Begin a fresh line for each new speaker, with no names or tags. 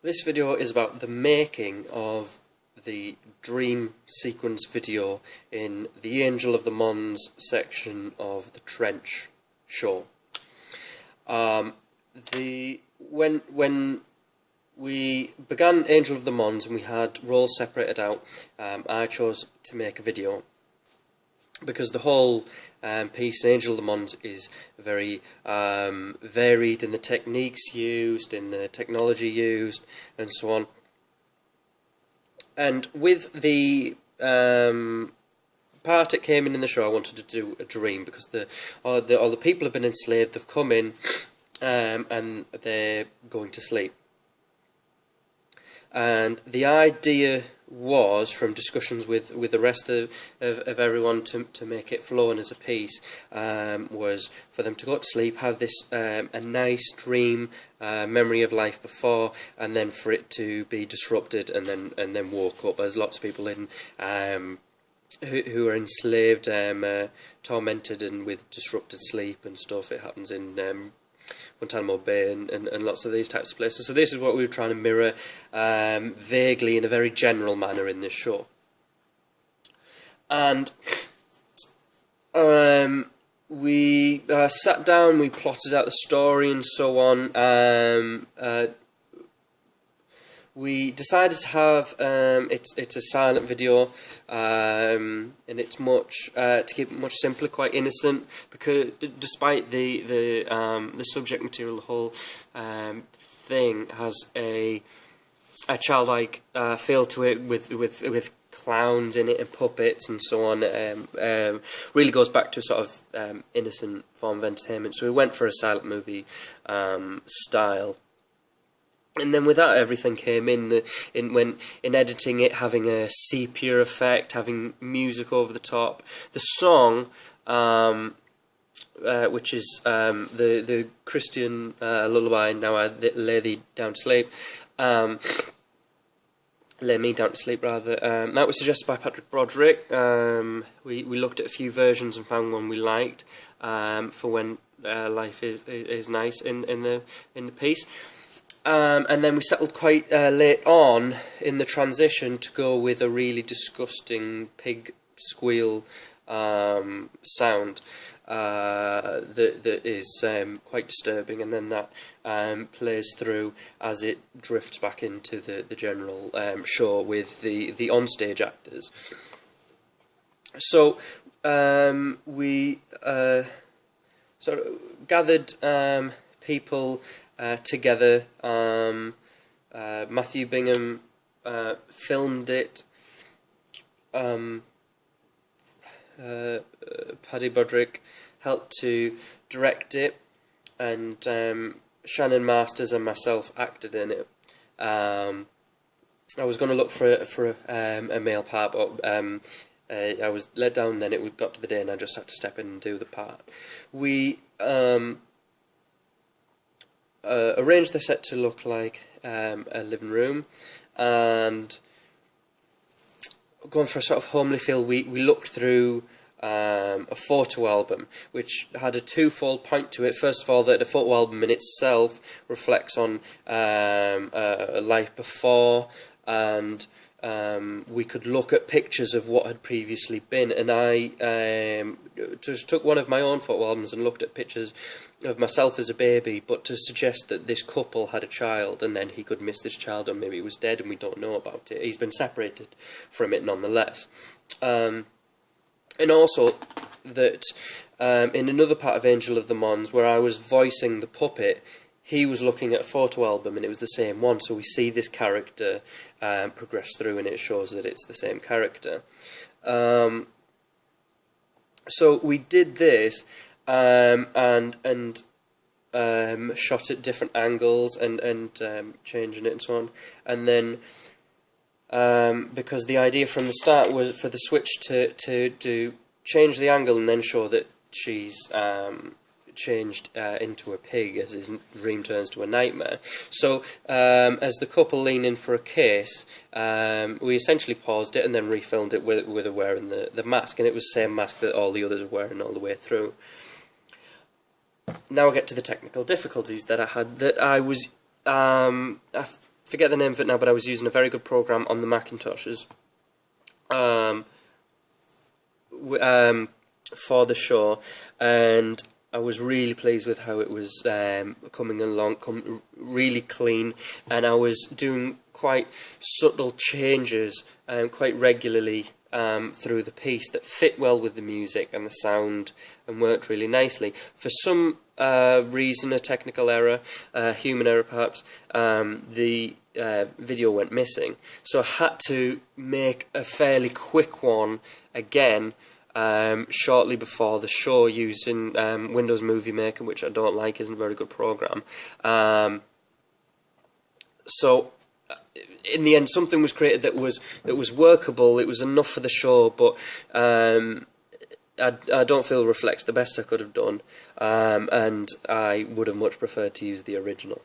This video is about the making of the dream sequence video in the Angel of the Mons section of the Trench show. When we began Angel of the Mons and we had roles separated out, I chose to make a video because the whole piece, Angel of the Mons, is very varied in the techniques used, in the technology used, and so on. And with the part it came in the show, I wanted to do a dream because all the people have been enslaved. They've come in and they're going to sleep. And the idea was, from discussions with the rest of everyone to make it flowing as a piece, was for them to go to sleep, have this a nice dream memory of life before, and then for it to be disrupted and then woke up. There's lots of people in who are enslaved, tormented and with disrupted sleep and stuff. It happens in Guantanamo Bay and lots of these types of places. So this is what we were trying to mirror vaguely in a very general manner in this show. And we sat down, we plotted out the story and so on. We decided to have it's a silent video, and it's much to keep it much simpler, quite innocent, because despite the subject material, the whole thing has a childlike feel to it, with clowns in it and puppets and so on. Really goes back to a sort of innocent form of entertainment. So we went for a silent movie style. And then with that, everything came in editing it, having a sepia effect, having music over the top. The song, which is the Christian lullaby, "Now I lay thee down to sleep," lay me down to sleep rather. That was suggested by Patrick Broderick. We looked at a few versions and found one we liked for when life is nice in the piece. And then we settled quite late on in the transition to go with a really disgusting pig squeal sound that is quite disturbing, and then that plays through as it drifts back into the general show with the onstage actors. So we sort of gathered people together. Matthew Bingham filmed it. Paddy Broderick helped to direct it, and Shannon Masters and myself acted in it. I was going to look for a male part, but I was let down. Then it got to the day, and I just had to step in and do the part. We arranged the set to look like a living room, and going for a sort of homely feel, we looked through a photo album which had a twofold point to it. First of all, that the photo album in itself reflects on life before, and we could look at pictures of what had previously been, and I just took one of my own photo albums and looked at pictures of myself as a baby, but to suggest that this couple had a child, and then he could miss this child, or maybe it was dead and we don't know about it. He's been separated from it nonetheless. And also that in another part of Angel of the Mons, where I was voicing the puppet, he was looking at a photo album and it was the same one, so we see this character progress through and it shows that it's the same character. So we did this and shot at different angles and changing it and so on. And then because the idea from the start was for the switch to change the angle and then show that she's changed into a pig as his dream turns to a nightmare. So as the couple lean in for a kiss, we essentially paused it and then refilmed it with her wearing the mask, and it was the same mask that all the others were wearing all the way through. Now I get to the technical difficulties that I had. That I was forget the name of it now, but I was using a very good program on the Macintoshes for the show, and I was really pleased with how it was coming along, really clean, and I was doing quite subtle changes quite regularly through the piece that fit well with the music and the sound and worked really nicely. For some reason, a technical error, human error perhaps, the video went missing, so I had to make a fairly quick one again shortly before the show using Windows Movie Maker, which I don't like, isn't a very good program. So in the end, something was created that was workable. It was enough for the show, but I don't feel reflects the best I could have done, and I would have much preferred to use the original.